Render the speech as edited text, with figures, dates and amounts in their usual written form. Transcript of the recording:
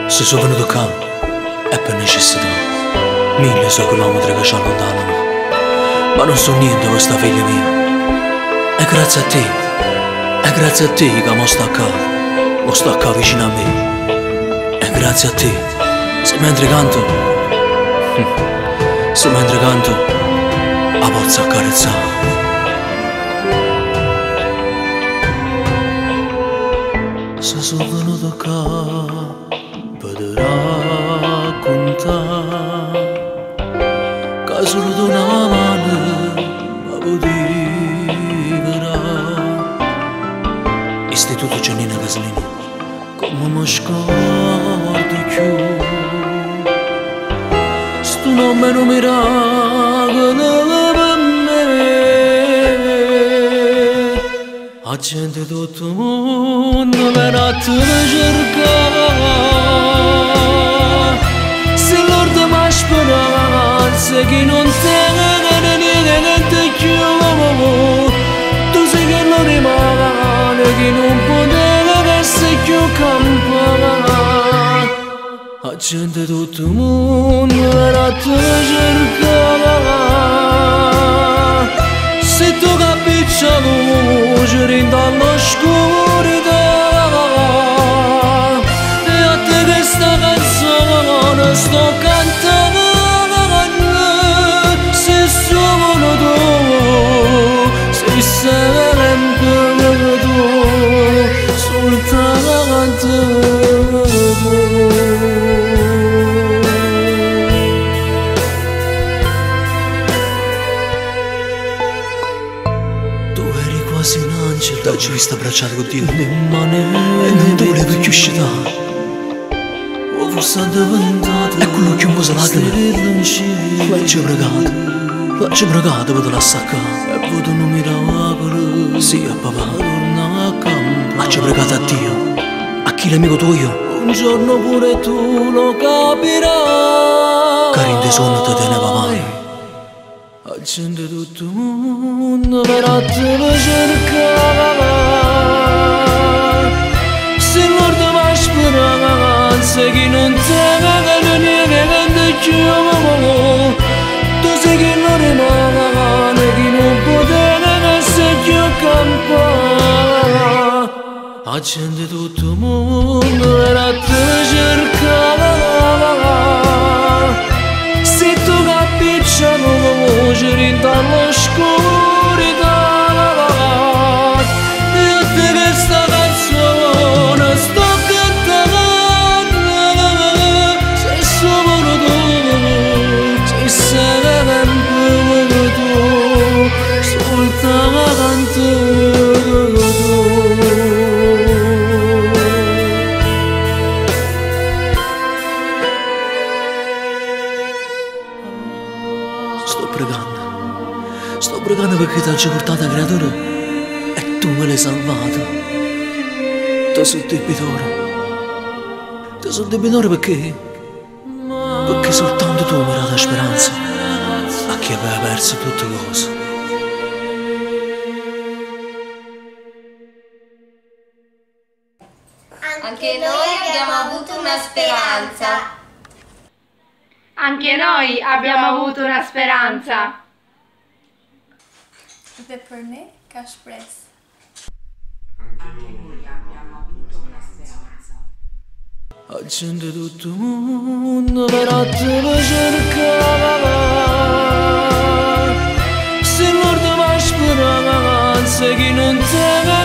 Se sono venuto qua è per necessità. 1000 so chilometri che ci allontanano, ma non so niente questa figlia mia. È grazie a te, è grazie a te che mo sta qua vicino a me. È grazie a te, se mentre canto la posso accarezzare. Se sono venuto qua per raccontare che solo da una mano mi potevi vedere. Istituto Giannina Caslini, come mi scordi più. Sto nome non mi ragola per me. La gente tutto il mondo per a te cercare. Se l'orda mi speranza che non tiene niente più. Tu sei che non rimane, che non poteva essere più campana. La gente tutto il mondo per a te cercare. Se tu capisci la luce dall'oscurità, e a te questa canzone sto cantando. Se sono tu, sei sempre tu, soltanto tu. Quasi un angelo, t'ho visto abbracciato con Dio e non volevo più uscire. Ho forse diventato e quello che un po' lacrime l'ho pregato per la saccare e vedo non mi ravagolo. Sì, a papà l'ho pregato a Dio, a chi l'amico tuo. Un giorno pure tu lo capirai, cari in sonno te teneva mai. La gente tutto il mondo per a te cercare. Se guarda la speranza che non tiene niente più. Tu sai che non rimane, che non poteva essere più campana. La gente tutto il mondo per a te cercare. Se tu capisci la voce dall'oscurità, e a te questa canzone sto cantando. Sei solo tu, sei sempre tu, soltanto tu. Sto pregando perché ti ho portato a creatura e tu me l'hai salvato. Ti sono debitore perché soltanto tu mi hai dato speranza a chi aveva perso tutte le cose. Anche noi abbiamo avuto una speranza. Anche noi abbiamo avuto una speranza. Dhe për ne ka shpresë. Anche noi abbiamo avuto una speranza. La gente tutto il mondo per a te cercare. Se guarda la speranza che non tiene